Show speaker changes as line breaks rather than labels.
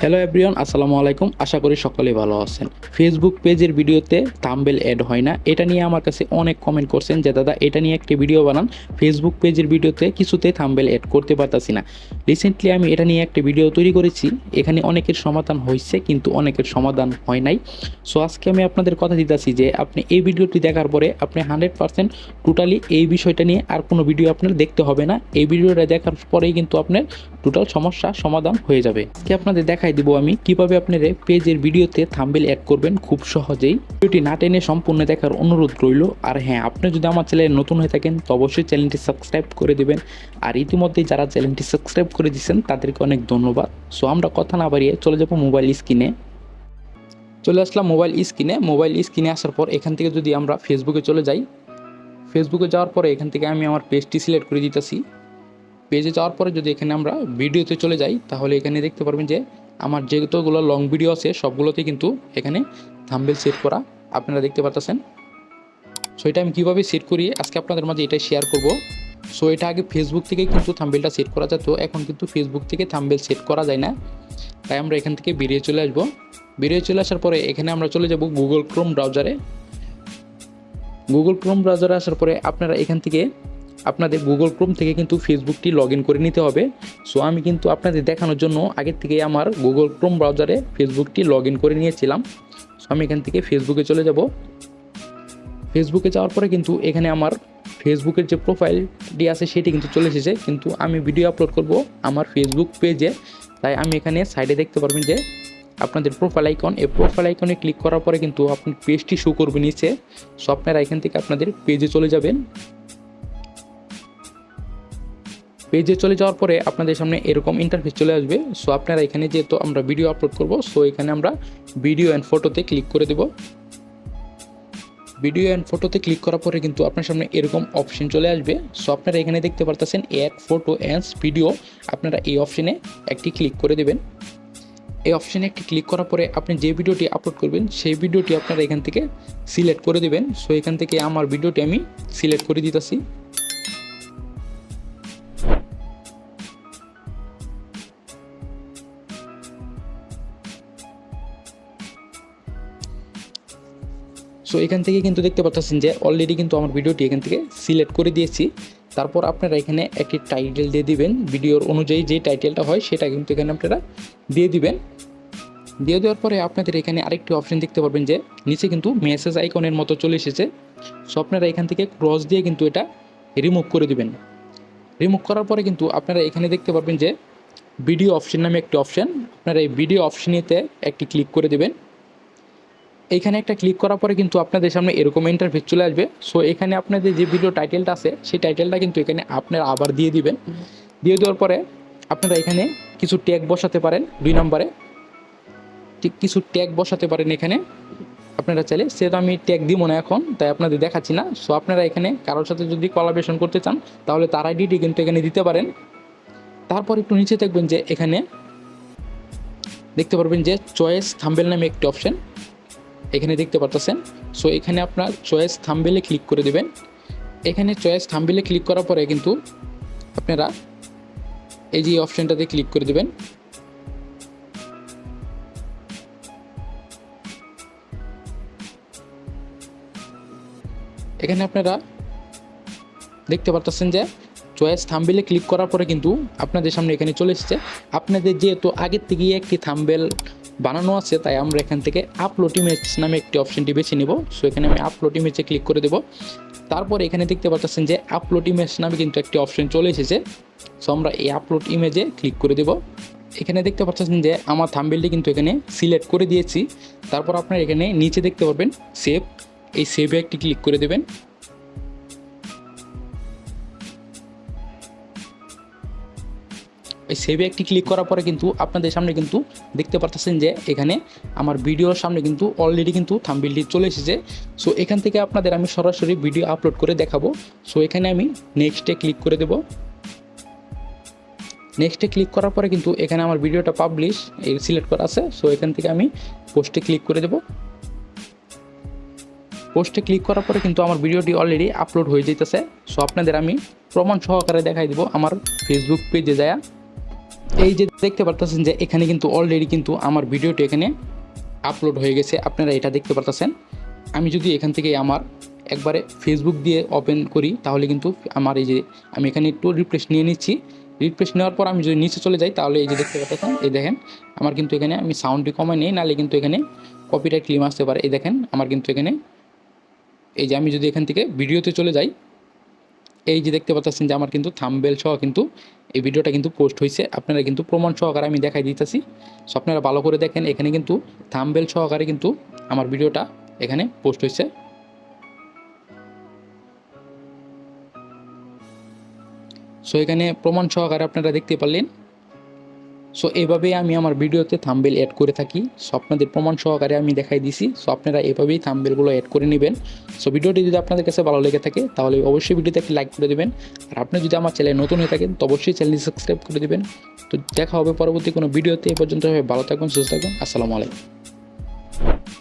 Hello everyone, আসসালামু আলাইকুম। আশা করি সকলেই ভালো আছেন। ফেসবুক পেজের ভিডিওতে থাম্বনেল অ্যাড হয় না, এটা নিয়ে আমার কাছে অনেক কমেন্ট করছেন যে দাদা এটা নিয়ে একটি ভিডিও বানান। ফেসবুক পেজের ভিডিওতে কিছুতেই থাম্বনেল অ্যাড করতে পারতাছি না। রিসেন্টলি আমি এটা নিয়ে একটি ভিডিও তৈরি করেছি, এখানে অনেকের সমাধান হয়েছে কিন্তু অনেকের সমাধান হয় নাই। সো আজকে আমি আপনাদের কথা দিতেছি যে আপনি এই ভিডিওটি দেখার পরে আপনি 100% টোটালি এই বিষয়টা নিয়ে আর কোনো ভিডিও আপনার দেখতে হবে না। এই ভিডিওটা দেখার পরেই কিন্তু আপনার টোটাল সমস্যা সমাধান হয়ে যাবে। আজকে আপনাদের দেখাই দিব আমি কিভাবে আপনারা পেজের ভিডিওতে থাম্বনেল অ্যাড করবেন খুব সহজেই। ভিডিওটি না টেনে সম্পূর্ণ দেখার অনুরোধ রইল। আর হ্যাঁ, আপনি যদি আমার চ্যানেলে নতুন হয়ে থাকেন তো অবশ্যই চ্যানেলটি সাবস্ক্রাইব করে দিবেন। আর ইতিমধ্যেই যারা চ্যানেলটি সাবস্ক্রাইব করে দিয়েছেন তাদেরকে অনেক ধন্যবাদ। সো আমরা কথা না বাড়িয়ে চলে যাব মোবাইল স্ক্রিনে। চলে আসলাম মোবাইল স্ক্রিনে আসার পর এখান থেকে যদি আমরা ফেসবুকে চলে যাই, ফেসবুকে যাওয়ার পরে এখান থেকে আমি আমার পেজটি সিলেক্ট করে দিতেছি। পেজে যাওয়ার পরে যদি এখানে আমরা ভিডিওতে চলে যাই তাহলে এখানে দেখতে পারবেন যে আমার যেগুলো লং ভিডিও আছে সবগুলোতে কিন্তু এখানে থাম্বনেল সেট করা আপনারা দেখতে পাচ্ছেন। সো এটা আমি কীভাবে সেট করি আজকে আপনাদের মাঝে এটাই শেয়ার করব। সো এটা আগে ফেসবুক থেকে কিন্তু থাম্বনেলটা সেট করা যেত, এখন কিন্তু ফেসবুক থেকে থাম্বনেল সেট করা যায় না। তাই আমরা এখান থেকে বেরিয়ে চলে আসবো। বেরিয়ে চলে আসার পরে এখানে আমরা চলে যাব গুগল ক্রোম ব্রাউজারে। গুগল ক্রোম ব্রাউজারে আসার পরে আপনারা এখান থেকে আপনাদের গুগল ক্রোম থেকে কিন্তু ফেসবুকটি লগ ইন করে নিতে হবে। সো আমি কিন্তু আপনাদের দেখানোর জন্য আগের থেকে আমার গুগল ক্রোম ব্রাউজারে ফেসবুকটি লগ ইন করে নিয়েছিলাম। সো আমি এখান থেকে ফেসবুকে চলে যাব। ফেসবুকে যাওয়ার পরে কিন্তু এখানে আমার ফেসবুকের যে প্রোফাইলটি আছে সেটি কিন্তু চলে এসেছে, কিন্তু আমি ভিডিও আপলোড করব আমার ফেসবুক পেজে। তাই আমি এখানে সাইডে দেখতে পারবেন যে আপনাদের প্রোফাইল আইকন, এই প্রোফাইল আইকনে ক্লিক করার পরে কিন্তু আপনার পেজটি শো করবে নিচে। সো আপনারা এখান থেকে আপনাদের পেজে চলে যাবেন। পেজে চলে যাওয়ার পরে আপনাদের সামনে এরকম ইন্টারফেস চলে আসবে। সো আপনারা এখানে যেহেতু আমরা ভিডিও আপলোড করব, সো এখানে আমরা ভিডিও অ্যান্ড ফটোতে ক্লিক করে দেব। ভিডিও অ্যান্ড ফটোতে ক্লিক করার পরে কিন্তু আপনার সামনে এরকম অপশন চলে আসবে। সো আপনারা এখানে দেখতে পারতেছেন অ্যাড ফটো অ্যান্ড ভিডিও, আপনারা এই অপশনে একটি ক্লিক করে দেবেন। এই অপশনে একটি ক্লিক করার পরে আপনি যে ভিডিওটি আপলোড করবেন সেই ভিডিওটি আপনারা এখান থেকে সিলেক্ট করে দেবেন। সো এখান থেকে আমার ভিডিওটি আমি সিলেক্ট করে দিতেছি। সো এখান থেকে কিন্তু দেখতে পাচ্ছেন যে অলরেডি কিন্তু আমার ভিডিওটি এখান থেকে সিলেক্ট করে দিয়েছি। তারপর আপনারা এখানে একটি টাইটেল দিয়ে দিবেন, ভিডিওর অনুযায়ী যে টাইটেলটা হয় সেটা কিন্তু এখানে আপনারা দিয়ে দিবেন। দিয়ে দেওয়ার পরে আপনাদের এখানে আরেকটি অপশন দেখতে পারবেন যে নিচে কিন্তু মেসেজ আইকনের মতো চলে এসেছে। সো আপনারা এখান থেকে ক্রস দিয়ে কিন্তু এটা রিমুভ করে দিবেন। রিমুভ করার পরে কিন্তু আপনারা এখানে দেখতে পারবেন যে ভিডিও অপশন নামে একটি অপশন, আপনারা এই ভিডিও অপশনেতে একটি ক্লিক করে দেবেন। এইখানে একটা ক্লিক করার পরে কিন্তু আপনাদের সামনে এরকম ইন্টারফেস চলে আসবে। সো এখানে আপনাদের যে ভিডিও টাইটেলটা আছে সেই টাইটেলটা কিন্তু এখানে আপনারা আবার দিয়ে দিবেন। দিয়ে দেওয়ার পরে আপনারা এখানে কিছু ট্যাগ বসাতে পারেন। 2 নম্বরে ঠিক কিছু ট্যাগ বসাতে পারেন এখানে আপনারা চাইলে, সেটা আমি ট্যাগ দিব না এখন, তাই আপনাদের দেখাচ্ছি না। সো আপনারা এখানে কারোর সাথে যদি কোলাবোরেশন করতে চান তাহলে তার আইডিটি কিন্তু এখানে দিতে পারেন। তারপর একটু নিচে দেখবেন যে এখানে দেখতে পারবেন যে চয়েস থাম্বনেল নামে একটি অপশন এখানে দেখতে পাচ্ছেন। সো এখানে আপনার চয়েস থাম্বনেলে ক্লিক করে দেবেন। এখানে চয়েস থাম্বনেলে ক্লিক করার পরে কিন্তু আপনারা এই যে অপশনটাতে ক্লিক করে দেবেন। এখানে আপনারা দেখতে পাচ্ছেন যে চয়েস থাম্বনেলে ক্লিক করার পরে কিন্তু আপনাদের সামনে এখানে চলে এসেছে। আপনাদের যেহেতু আগের থেকেই একটি থাম্বনেল বানানো আছে তাই আমরা এখান থেকে আপলোড ইমেজ নামে একটি অপশনটি বেছে নেব। সো এখানে আমি আপলোড ইমেজে ক্লিক করে দেব। তারপর এখানে দেখতে পাচ্ছেন যে আপলোড ইমেজ নামে কিন্তু একটি অপশন চলে এসেছে। সো আমরা এই আপলোড ইমেজে ক্লিক করে দেব। এখানে দেখতে পাচ্ছেন যে আমার থাম্বনেলটি কিন্তু এখানে সিলেক্ট করে দিয়েছি। তারপর আপনারা এখানে নিচে দেখতে পারবেন সেভ, এই সেভে একটি ক্লিক করে দেবেন। এই সেভে একটি ক্লিক করার পরে কিন্তু আপনাদের সামনে কিন্তু দেখতে পাচ্ছেন যে এখানে আমার ভিডিওর সামনে কিন্তু অলরেডি কিন্তু থাম্বনেলটি চলে এসেছে। সো এখান থেকে আপনাদের আমি সরাসরি ভিডিও আপলোড করে দেখাবো। সো এখানে আমি নেক্সটে ক্লিক করে দেব। নেক্সটে ক্লিক করার পরে কিন্তু এখানে আমার ভিডিওটা পাবলিশ এই সিলেক্ট করা আছে। সো এখান থেকে আমি পোস্টে ক্লিক করে দেব। পোস্টে ক্লিক করার পরে কিন্তু আমার ভিডিওটি অলরেডি আপলোড হয়ে যেতেছে। সো আপনাদের আমি প্রমাণ সহকারে দেখাই দেব আমার ফেসবুক পেজে যায়। এই যে দেখতে পারতেছেন যে এখানে কিন্তু অলরেডি কিন্তু আমার ভিডিওটি এখানে আপলোড হয়ে গেছে, আপনারা এটা দেখতে পারতেছেন। আমি যদি এখান থেকে আমার একবারে ফেসবুক দিয়ে ওপেন করি তাহলে কিন্তু আমার এই যে আমি এখানে একটু রিফ্রেশ নিয়ে নিচ্ছি। রিফ্রেশ নেওয়ার পর আমি যদি নিচে চলে যাই তাহলে এই যে দেখতে পাচ্ছেন, এই দেখেন আমার কিন্তু এখানে আমি সাউন্ডটি কমাই নেই, নাহলে কিন্তু এখানে কপিরাইট ক্লেম আসতে পারে। এই দেখেন আমার কিন্তু এখানে এই যে আমি যদি এখান থেকে ভিডিওতে চলে যাই, এই যে দেখতে পাচ্ছেন যে আমার কিন্তু থাম্বনেল সহ কিন্তু এই ভিডিওটা কিন্তু পোস্ট হয়েছে। আপনারা কিন্তু প্রমাণ সহকারে আমি দেখাই দিতেছি, সো আপনারা ভালো করে দেখেন। এখানে কিন্তু থাম্বনেল সহকারে কিন্তু আমার ভিডিওটা এখানে পোস্ট হয়েছে। সো এখানে প্রমাণ সহকারে আপনারা দেখতে পারলেন। সো এভাবেই আমি আমার ভিডিওতে থাম্বনেল অ্যাড করে থাকি। সো আপনাদের প্রমাণ সহকারে আমি দেখাই দিছি। সো আপনারা এভাবেই থাম্বনেলগুলো অ্যাড করে নেবেন। সো ভিডিওটি যদি আপনাদের কাছে ভালো লেগে থাকে তাহলে অবশ্যই ভিডিওতে একটি লাইক করে দেবেন। আর আপনি যদি আমার চ্যানেলে নতুন হয়ে থাকেন তো অবশ্যই চ্যানেলটি সাবস্ক্রাইব করে দেবেন। তো দেখা হবে পরবর্তী কোনো ভিডিওতে। এ পর্যন্ত ভালো থাকবেন, সুস্থ থাকবেন। আসসালামু আলাইকুম।